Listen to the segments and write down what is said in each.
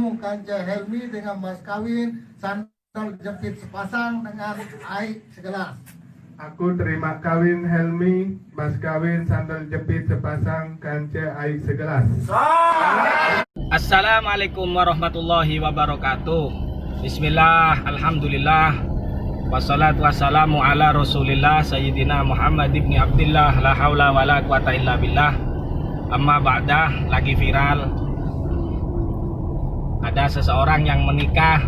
kamu Kanca Helmi dengan mas kawin sandal jepit sepasang dengan air segelas. Aku terima kawin Helmi, mas kawin sandal jepit sepasang, kancah air segelas. Assalamualaikum warahmatullahi wabarakatuh. Bismillah, alhamdulillah, wassalatu wassalamu ala rasulillah Sayyidina Muhammad ibn Abdillah, la hawla wa la quwata illa billah. Amma ba'dah, lagi viral. Ada seseorang yang menikah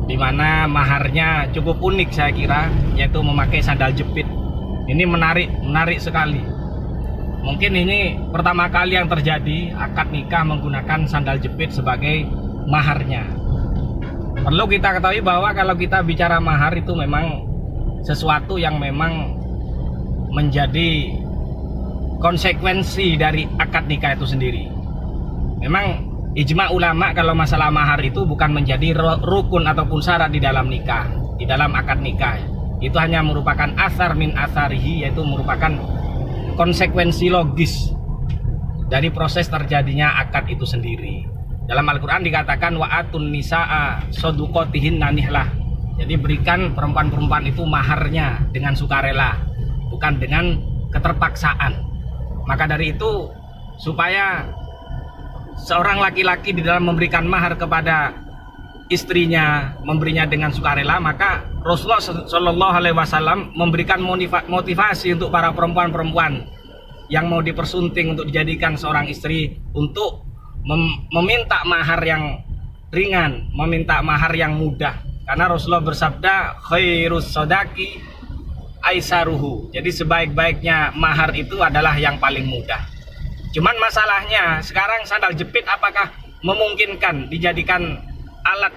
di mana maharnya cukup unik saya kira, yaitu memakai sandal jepit. Ini menarik sekali. Mungkin ini pertama kali yang terjadi akad nikah menggunakan sandal jepit sebagai maharnya. Perlu kita ketahui bahwa kalau kita bicara mahar itu memang sesuatu yang memang menjadi konsekuensi dari akad nikah itu sendiri. Memang ijma ulama kalau masalah mahar itu bukan menjadi rukun ataupun syarat di dalam nikah, di dalam akad nikah. Itu hanya merupakan asar min asarihi, yaitu merupakan konsekuensi logis dari proses terjadinya akad itu sendiri. Dalam Al-Quran dikatakan wa'atun nisa'a sodukotihin nanihlah. Jadi berikan perempuan-perempuan itu maharnya dengan sukarela, bukan dengan keterpaksaan. Maka dari itu, supaya seorang laki-laki di dalam memberikan mahar kepada istrinya, memberinya dengan sukarela, maka Rasulullah Shallallahu Alaihi Wasallam memberikan motivasi untuk para perempuan-perempuan yang mau dipersunting untuk dijadikan seorang istri untuk meminta mahar yang ringan, meminta mahar yang mudah. Karena Rasulullah bersabda, khairus sodaki aisaruhu. Jadi sebaik-baiknya mahar itu adalah yang paling mudah. Cuman masalahnya sekarang sandal jepit apakah memungkinkan dijadikan alat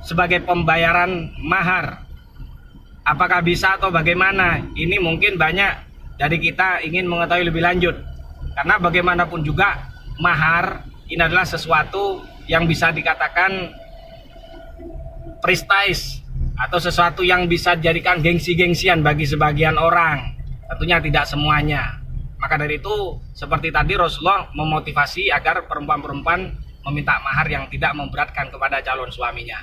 sebagai pembayaran mahar? Apakah bisa atau bagaimana? Ini mungkin banyak dari kita ingin mengetahui lebih lanjut. Karena bagaimanapun juga mahar ini adalah sesuatu yang bisa dikatakan prestis atau sesuatu yang bisa dijadikan gengsi-gengsian bagi sebagian orang. Tentunya tidak semuanya. Maka dari itu, seperti tadi Rasulullah memotivasi agar perempuan-perempuan meminta mahar yang tidak memberatkan kepada calon suaminya.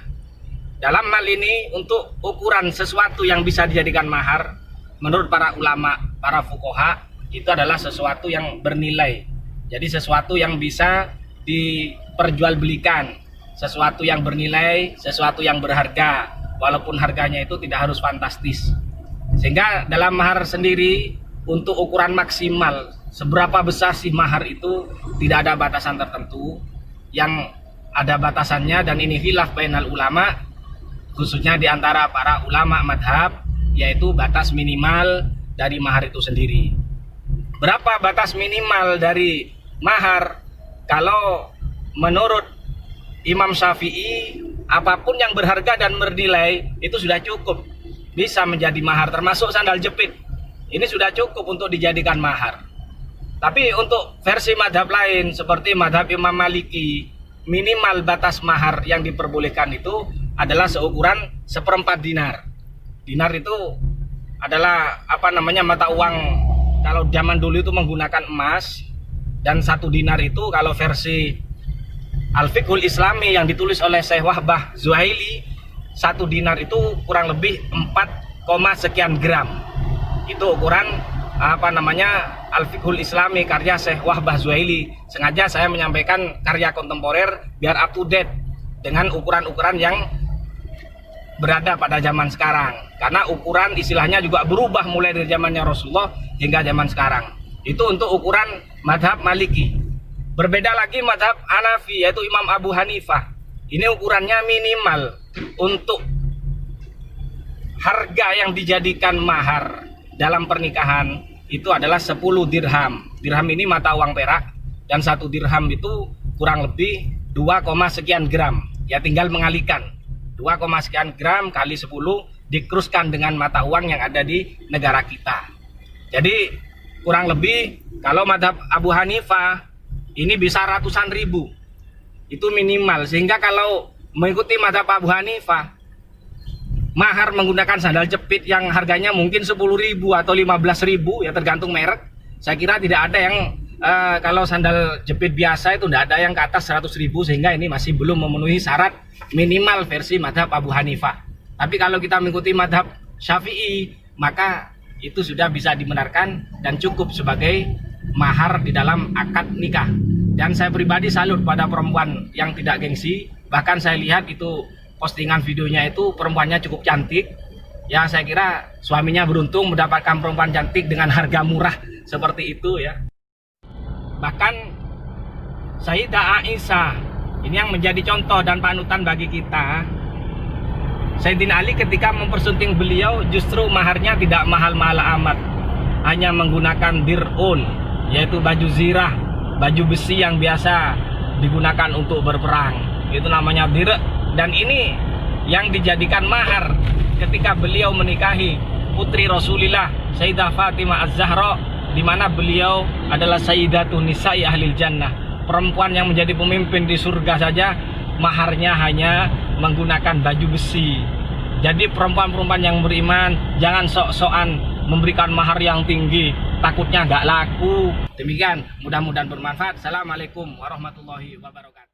Dalam hal ini, untuk ukuran sesuatu yang bisa dijadikan mahar, menurut para ulama, para fuqaha, itu adalah sesuatu yang bernilai. Jadi sesuatu yang bisa diperjualbelikan, sesuatu yang bernilai, sesuatu yang berharga, walaupun harganya itu tidak harus fantastis. Sehingga dalam mahar sendiri, untuk ukuran maksimal seberapa besar sih mahar itu tidak ada batasan tertentu. Yang ada batasannya, dan ini khilaf bainal ulama, khususnya di antara para ulama madhab, yaitu batas minimal dari mahar itu sendiri. Berapa batas minimal dari mahar? Kalau menurut Imam Syafi'i, apapun yang berharga dan bernilai itu sudah cukup bisa menjadi mahar, termasuk sandal jepit. Ini sudah cukup untuk dijadikan mahar. Tapi untuk versi madhab lain seperti madhab Imam Maliki, minimal batas mahar yang diperbolehkan itu adalah seukuran 1/4 dinar. Dinar itu adalah mata uang kalau zaman dulu itu menggunakan emas, dan 1 dinar itu kalau versi Al-Fiqhul Islami yang ditulis oleh Syekh Wahbah Zuhaili, 1 dinar itu kurang lebih 4, sekian gram. Itu ukuran Al-Fiqhul Islami karya Syekh Wahbah Zuhaili. Sengaja saya menyampaikan karya kontemporer biar up to date dengan ukuran-ukuran yang berada pada zaman sekarang. Karena ukuran istilahnya juga berubah mulai dari zamannya Rasulullah hingga zaman sekarang. Itu untuk ukuran madhab Maliki. Berbeda lagi madhab Hanafi, yaitu Imam Abu Hanifah. Ini ukurannya minimal untuk harga yang dijadikan mahar dalam pernikahan itu adalah 10 dirham. Dirham ini mata uang perak, dan 1 dirham itu kurang lebih 2, sekian gram. Ya tinggal mengalikan 2, sekian gram kali 10 dikruskan dengan mata uang yang ada di negara kita. Jadi kurang lebih kalau madhab Abu Hanifah ini bisa ratusan ribu. Itu minimal. Sehingga kalau mengikuti madhab Abu Hanifah, mahar menggunakan sandal jepit yang harganya mungkin 10.000 atau 15.000, ya tergantung merek, saya kira tidak ada yang kalau sandal jepit biasa itu tidak ada yang ke atas 100.000, sehingga ini masih belum memenuhi syarat minimal versi madhab Abu Hanifah. Tapi kalau kita mengikuti madhab Syafi'i, maka itu sudah bisa dibenarkan dan cukup sebagai mahar di dalam akad nikah. Dan saya pribadi salut pada perempuan yang tidak gengsi. Bahkan saya lihat itu postingan videonya itu perempuannya cukup cantik. Ya, saya kira suaminya beruntung mendapatkan perempuan cantik dengan harga murah seperti itu ya. Bahkan Sayyidah Aisyah ini yang menjadi contoh dan panutan bagi kita. Sayyidina Ali ketika mempersunting beliau justru maharnya tidak mahal-mahal amat, hanya menggunakan dir'un, yaitu baju zirah, baju besi yang biasa digunakan untuk berperang, itu namanya dir'. Dan ini yang dijadikan mahar ketika beliau menikahi putri Rasulullah Sayyidah Fatimah Az-Zahra, di mana beliau adalah Sayyidatun Nisa'i Ahlil Jannah, perempuan yang menjadi pemimpin di surga saja maharnya hanya menggunakan baju besi. Jadi perempuan-perempuan yang beriman jangan sok-sokan memberikan mahar yang tinggi, takutnya nggak laku. Demikian, mudah-mudahan bermanfaat. Assalamualaikum warahmatullahi wabarakatuh.